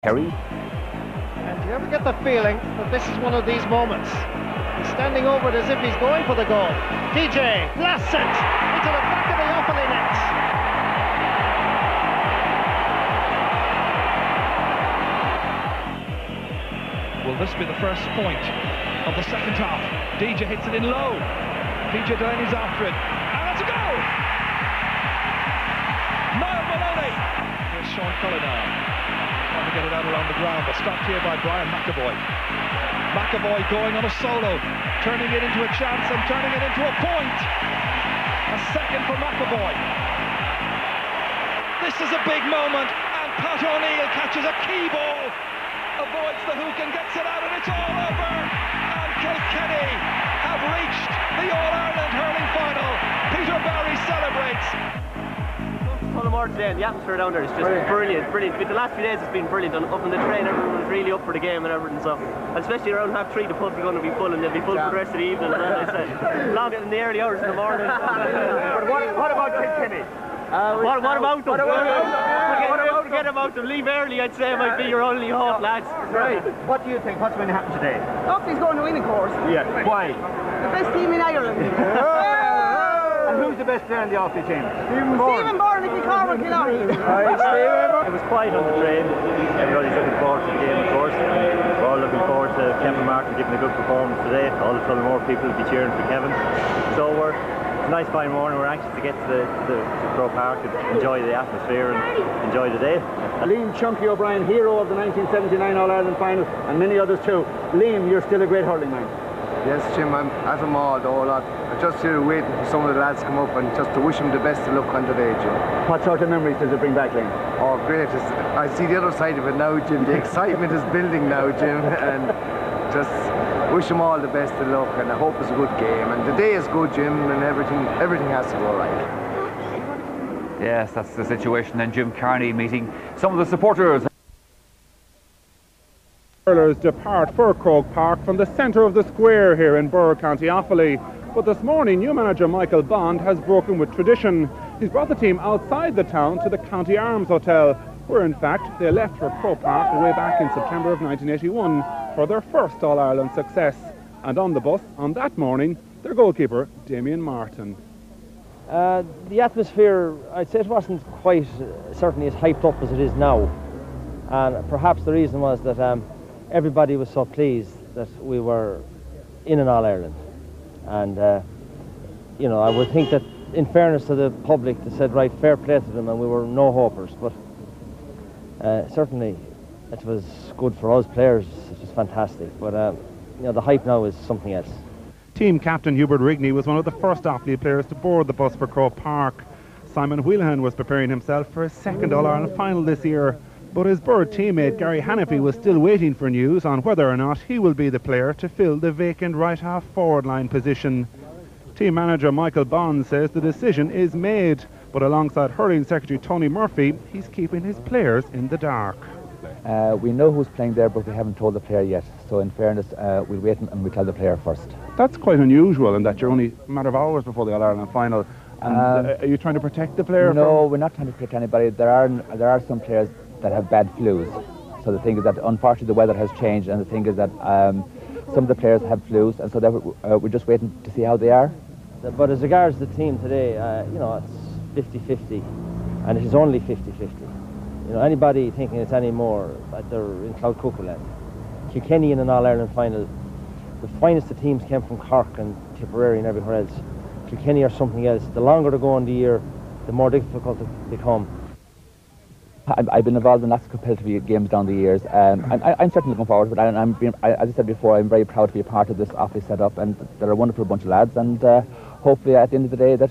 Kerry. And you ever get the feeling that this is one of these moments? He's standing over it as if he's going for the goal. DJ blasts it into the back of the Offaly net. Will this be the first point of the second half? DJ hits it in low. PJ Delaney's after it. And that's a goal! Niall Maloney! Here's Sean Cullen now. Trying to get it out around the ground, but stopped here by Brian McAvoy. McAvoy going on a solo, turning it into a chance and turning it into a point. A second for McAvoy. This is a big moment, and Pat O'Neill catches a key ball, avoids the hook and gets it out, and it's all over. And Kilkenny have reached the All-Ireland hurling final. Peter Barry celebrates. Today, and the atmosphere down there is just brilliant. The last few days it's been brilliant. Up in the train, everyone was really up for the game and everything. So, and especially around 3:30, the pubs are going to be full, and they'll be full for the rest of the evening. And I said, long in the early hours in the morning. But what about Kilkenny? What about them? Forget about them. Leave early, I'd say, might be your only hope, lads. Right. What do you think? What's going to happen today? Offaly's going to win, of course. Yeah. Why? The best team in Ireland. And who's the best player in the Offaly team? Stephen Bourne, if you call him, It was quiet on the train. Everybody's looking forward to the game, of course. We're all looking forward to Kevin Martin giving a good performance today. All the more people will be cheering for Kevin. So it's a nice fine morning. We're anxious to get to Croke Park and enjoy the atmosphere and enjoy the day. Liam Chunky O'Brien, hero of the 1979 All-Ireland final, and many others too. Liam, you're still a great hurling man. Yes, Jim, I'm at them all, the whole lot. I'm just here waiting for some of the lads to come up and just to wish them the best of luck on the day, Jim. What sort of memories does it bring back, Liam? Oh, great. I see the other side of it now, Jim. The excitement is building now, Jim, and just wish them all the best of luck, and I hope it's a good game. And the day is good, Jim, and everything has to go right. Yes, that's the situation. And Jim Carney meeting some of the supporters. Hurlers depart for Croke Park from the centre of the square here in Borough, County Offaly. But this morning, new manager Michael Bond has broken with tradition. He's brought the team outside the town to the County Arms Hotel, where in fact they left for Croke Park way back in September of 1981 for their first All-Ireland success. And on the bus on that morning, their goalkeeper, Damien Martin. The atmosphere, I'd say it wasn't quite certainly as hyped up as it is now. And perhaps the reason was that everybody was so pleased that we were in an All-Ireland. And, I would think that in fairness to the public, they said, right, fair play to them, and we were no hopers. But certainly it was good for us players. It was fantastic. But, the hype now is something else. Team captain Hubert Rigney was one of the first Offaly players to board the bus for Croke Park. Simon Wheelahan was preparing himself for his second All-Ireland final this year. But his Bird teammate Gary Hannifey was still waiting for news on whether or not he will be the player to fill the vacant right-half forward line position. Team manager Michael Bond says the decision is made, but alongside hurling secretary Tony Murphy, he's keeping his players in the dark. We know who's playing there, but we haven't told the player yet. So in fairness, we'll wait and we'll tell the player first. That's quite unusual in that you're only a matter of hours before the All-Ireland final. And are you trying to protect the player? No, we're not trying to protect anybody. There are some players that have bad flus. So the thing is that unfortunately the weather has changed, and the thing is that some of the players have flus, and so we're just waiting to see how they are. But as regards the team today, it's 50-50, and it is only 50-50. Anybody thinking it's any more, they're in Cloud Cuckoo land. Kilkenny in an All-Ireland final, the finest of teams came from Cork and Tipperary and everywhere else. Kilkenny are something else. The longer they go on the year, the more difficult they become. I've been involved in lots of competitive games down the years. I'm certainly looking forward to it. As I said before, I'm very proud to be a part of this Offaly setup, and they're a wonderful bunch of lads, and hopefully at the end of the day that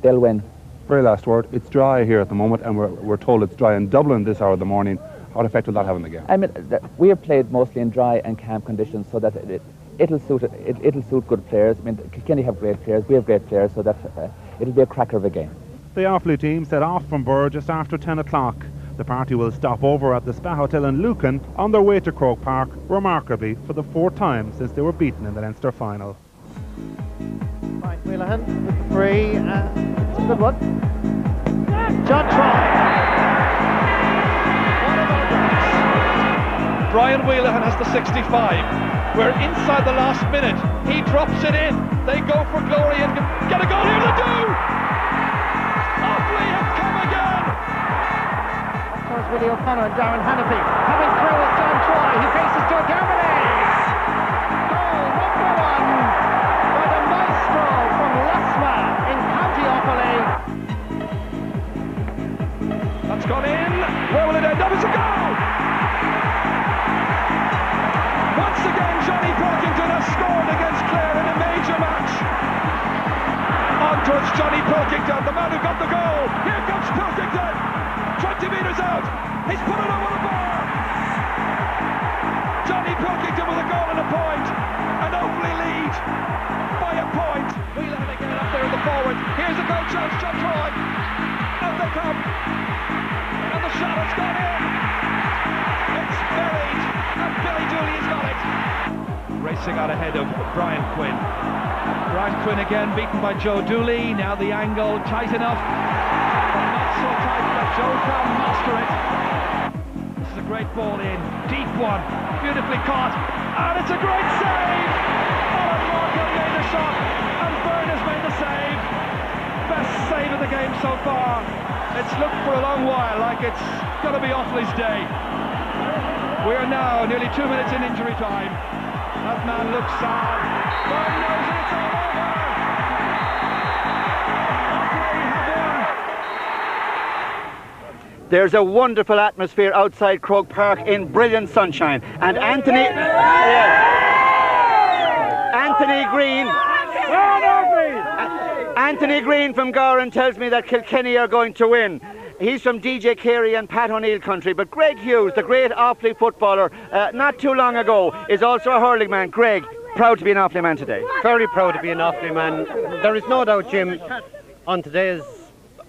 they'll win. Very last word, it's dry here at the moment, and we're told it's dry in Dublin this hour of the morning. What effect will that have on the game? I mean, we have played mostly in dry and camp conditions, so that it'll suit good players. I mean, Kilkenny have great players, we have great players, so that it'll be a cracker of a game. The Offaly team set off from Birr just after 10 o'clock. The party will stop over at the Spa Hotel in Lucan on their way to Croke Park, remarkably for the fourth time since they were beaten in the Leinster final. Right, Wheelahan with the free, it's a good one. John Troy. One of our guys. Brian Wheelahan has the 65. We're inside the last minute. He drops it in. They go for glory and get a goal. Here they do! Offaly have come again! Of course, Willie O'Connor and Darren Hannafy coming through with John Troy. He faces to Garmanays. Goal number 1 by the maestro from Lasma in County Offaly. That's gone in. Where will it end up? It's a goal! Once again, Johnny Pilkington has scored against Clare in a major match. On towards Johnny Pilkington, the man who got the goal. Here comes Pilkington. 20 metres out. He's put it over the bar. Johnny Pilkington with a goal and a point. And Offaly lead by a point. Whelan again up there in the forward. Here's a goal chance, John Troy. Out they come. And the shot has gone in. It's buried. And Billy Dooley has got it. Racing out ahead of Brian Quinn. Brian Quinn again beaten by Joe Dooley. Now the angle tight enough. But not so tight that Joe can master it. This is a great ball in. Deep one. Beautifully caught. And it's a great save. Alan Morgan made the shot. And Byrne has made the save. Best save of the game so far. It's looked for a long while like it's going to be Offaly's day. We are now nearly 2 minutes in injury time. That man looks sad. Byrne knows it's all over. Offaly have won. There's a wonderful atmosphere outside Croke Park in brilliant sunshine. And Anthony Green from Gowran tells me that Kilkenny are going to win. He's from DJ Carey and Pat O'Neill country, but Greg Hughes, the great Offaly footballer, not too long ago, is also a hurling man. Greg, proud to be an Offaly man today. Very proud to be an Offaly man. There is no doubt, Jim, on today's,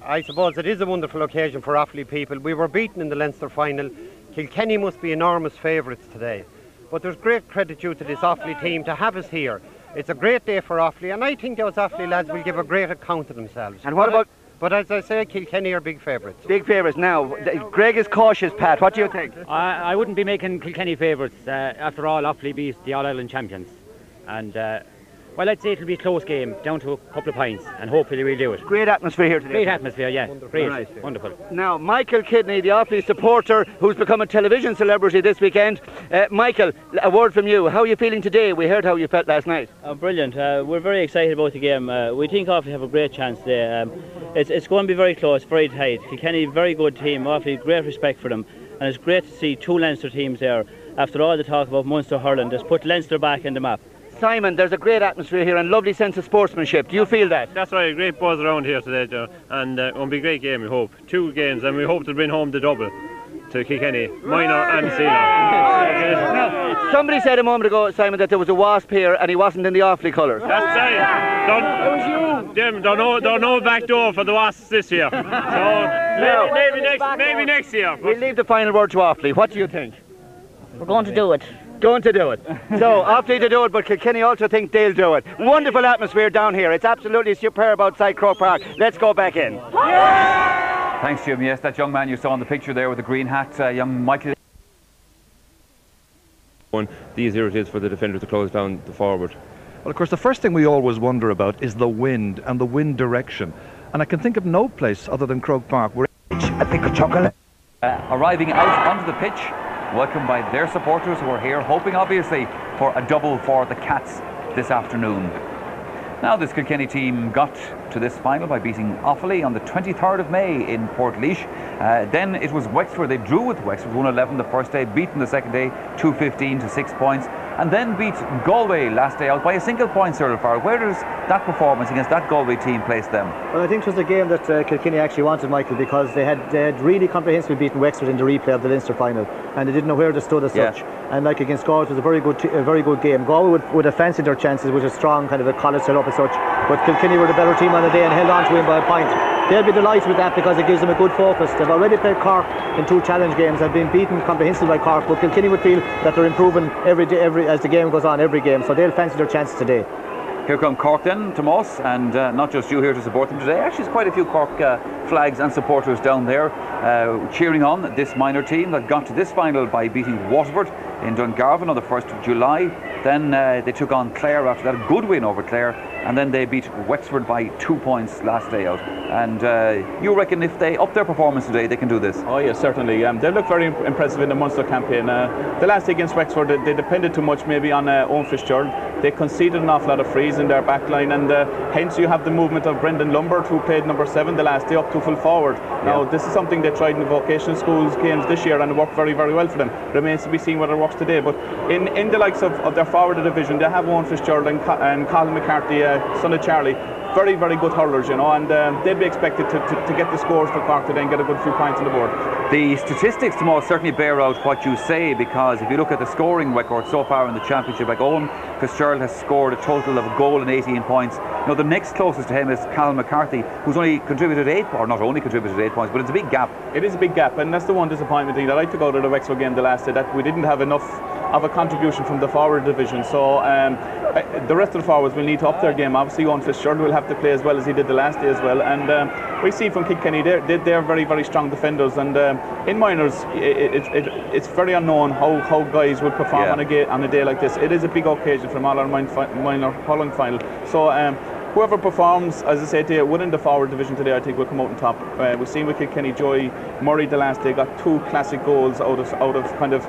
I suppose it is a wonderful occasion for Offaly people. We were beaten in the Leinster final. Kilkenny must be enormous favourites today. But there's great credit due to this Offaly team to have us here. It's a great day for Offaly, and I think those Offaly lads will give a great account of themselves. And what about... But as I say, Kilkenny are big favourites. Big favourites. Now, Greg is cautious, Pat. What do you think? I wouldn't be making Kilkenny favourites. After all, Offaly beat the All-Ireland champions. And, well, I'd say it'll be a close game, down to a couple of points, and hopefully we'll do it. Great atmosphere here today. Great atmosphere, yeah. Wonderful. Great. Nice. Wonderful. Now, Michael Kidney, the Offaly supporter who's become a television celebrity this weekend. Michael, a word from you. How are you feeling today? We heard how you felt last night. Brilliant. We're very excited about the game. We think Offaly have a great chance today. It's going to be very close, very tight. Kilkenny, very good team. Offaly, great respect for them. And it's great to see two Leinster teams there. After all the talk about Munster hurling, just put Leinster back in the map. Simon, there's a great atmosphere here and lovely sense of sportsmanship. Do you feel that? That's right, great buzz around here today, Joe. And it'll be a great game, we hope. 2 games, and we hope to bring home the double to Kilkenny, minor and senior. Now, somebody said a moment ago, Simon, that there was a wasp here and he wasn't in the Offaly colours. That's right. It was you. Jim, there are no back door for the Wasps this year. So maybe next year. We'll leave the final word to Offaly. What do you think? We're going to do it. Going to do it. So, Offaly to do it, but Kilkenny also think they'll do it. Wonderful atmosphere down here. It's absolutely superb outside Croke Park. Let's go back in. Yeah! Thanks, Jim. Yes, that young man you saw in the picture there with the green hat, young Michael. The easier it is for the defender to close down the forward. Well, of course, the first thing we always wonder about is the wind and the wind direction. And I can think of no place other than Croke Park where... I think a chocolate. Arriving out onto the pitch, welcomed by their supporters who are here, hoping obviously for a double for the Cats this afternoon. Now this Kilkenny team got to this final by beating Offaly on the 23rd of May in Portlaoise. Then it was Wexford. They drew with Wexford 1-11 the first day, beaten the second day 2-15 to 6 points, and then beat Galway last day out by a single point, Cyril Farrell. Where does that performance against that Galway team place them? Well, I think it was a game that Kilkenny actually wanted, Michael, because they had really comprehensively beaten Wexford in the replay of the Leinster final, and they didn't know where they stood as such. And like against Galway, it was a very good game. Galway would have fancied their chances with a strong kind of a college set up as such, but Kilkenny were the better team on the day and held on to win by a point. They'll be delighted with that because it gives them a good focus. They've already played Cork in 2 challenge games. They've been beaten comprehensively by Cork, but Kilkenny would feel that they're improving every day, as the game goes on, every game. So they'll fancy their chances today. Here come Cork then, Tomas, and not just you here to support them today. Actually, there's quite a few Cork flags and supporters down there cheering on this minor team that got to this final by beating Waterford in Dungarvan on the 1st of July. Then they took on Clare after that, a good win over Clare, and then they beat Wexford by 2 points last day out. And you reckon if they up their performance today, they can do this? Oh yes, certainly. They look very impressive in the Munster campaign. The last day against Wexford, they depended too much maybe on Owen Fitzgerald. They conceded an awful lot of frees in their back line, and hence you have the movement of Brendan Lumbert, who played number 7 the last day, up to full forward. Now this is something they tried in the vocational schools games this year, and it worked very, very well for them. Remains to be seen whether it works today. But in the likes of their forward division, they have Owen Fitzgerald and Colin McCarthy, son of Charlie. Very, very good hurlers, you know, and they'd be expected to get the scores for Cork today and get a good few points on the board. The statistics, Tomas, certainly bear out what you say, because if you look at the scoring record so far in the championship, like Owen Fitzgerald has scored a total of a goal and 18 points. You know, the next closest to him is Colin McCarthy, who's only contributed 8, or not only contributed 8 points, but it's a big gap. It is a big gap, and that's the one disappointment thing that I took out of the Wexford game the last day, that we didn't have enough of a contribution from the forward division. So the rest of the forwards will need to up their game. Obviously, Owen Fitzgerald will have to play as well as he did the last day as well. And we see from Kilkenny, they're very, very strong defenders. And in minors, it's very unknown how guys would perform on a day like this. It is a big occasion for an All-Ireland minor hurling final. So whoever performs, as I said to you, within the forward division today, I think will come out on top. We've seen with Kilkenny, Joey Murray the last day got 2 classic goals out of kind of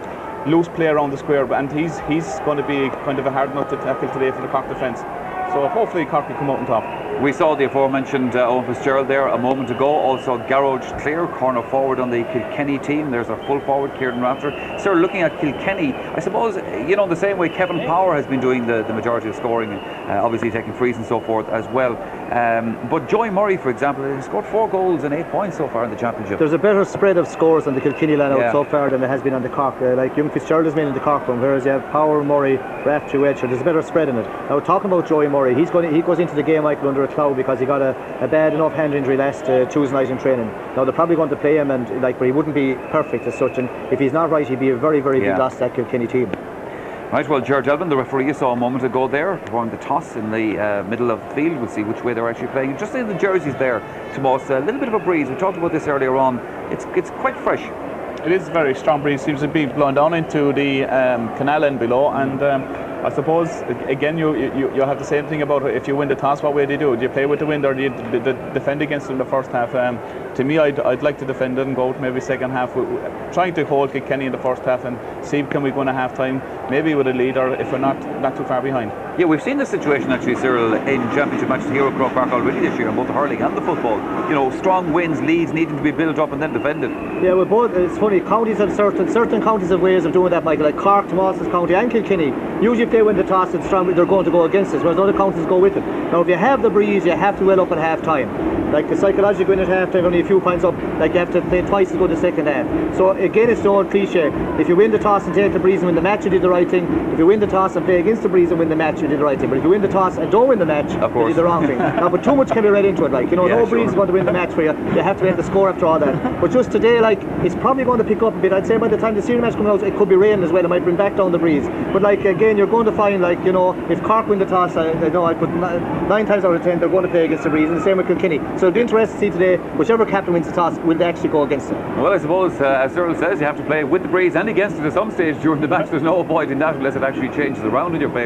loose play around the square, and he's going to be kind of a hard nut to tackle today for the Cork defence. So hopefully Cork will come out on top. We saw the aforementioned Owen Fitzgerald there a moment ago. Also Garrod Clear, corner forward on the Kilkenny team. There's our full forward, Kieran Rafter. So looking at Kilkenny, I suppose, you know, the same way Kevin Power has been doing the majority of scoring, obviously taking frees and so forth as well. But Joey Murray, for example, has scored 4 goals and 8 points so far in the championship. There's a better spread of scores on the Kilkenny line out so far than there has been on the Cork. Like young Fitzgerald has been in the Cork one, whereas you have Power, Murray, Rafter, Wedger. There's a better spread in it. Now, talking about Joey Murray, he goes into the game, Michael, under a cloud because he got a bad enough hand injury last Tuesday night in training. Now they're probably going to play him, and but he wouldn't be perfect as such, and if he's not right, he'd be a very, very big loss to that Kilkenny team. Right, well, George Elvin, the referee you saw a moment ago there, performing the toss in the middle of the field. We'll see which way they're actually playing. Just in the jerseys there, Tomas, a little bit of a breeze. We talked about this earlier on. It's quite fresh. It is a very strong breeze. Seems to be blowing down into the canal end below, and I suppose again you have the same thing about if you win the toss, what way do you do? Do you play with the wind, or do you defend against them in the first half? To me, I'd like to defend it and go out maybe second half, trying to hold Kilkenny in the first half and see can we go in a half time, maybe with a lead, or if we're not too far behind. Yeah, we've seen this situation actually, Cyril, in championship matches here at Croke Park already this year, both the hurling and the football. You know, strong wins, leads needing to be built up and then defended. Yeah, well, both. It's funny. Counties have certain counties have ways of doing that, Michael. Like Cork, Tomas's county, and Kilkenny. Usually, if they win the toss, it's strong. They're going to go against us, whereas other counties go with it. Now, if you have the breeze, you have to well up at half time. Like the psychological win at half time, only a few points up. Like you have to play twice as good the second half. So again, it's the old cliche. If you win the toss and take the breeze and win the match, you did the right thing. If you win the toss and play against the breeze and win the match, you did the right thing. But if you win the toss and don't win the match, you did the wrong thing. Now, but too much can be read into it. Like, you know, no breeze is going to win the match for you. You have to get the score after all that. But just today, like, it's probably going to pick up a bit. I'd say by the time the senior match comes out, it could be raining as well. It might bring back down the breeze. But like again, you're going to find, like, you know, if Cork win the toss, I put 9 times out of 10 they're going to play against the breeze, and the same with Kilkenny. So it'll be interesting to see today whichever captain wins the toss will they actually go against it. Well, I suppose as Cyril says, you have to play with the breeze and against it at some stage during the match. There's no avoiding that unless it actually changes around in your favour.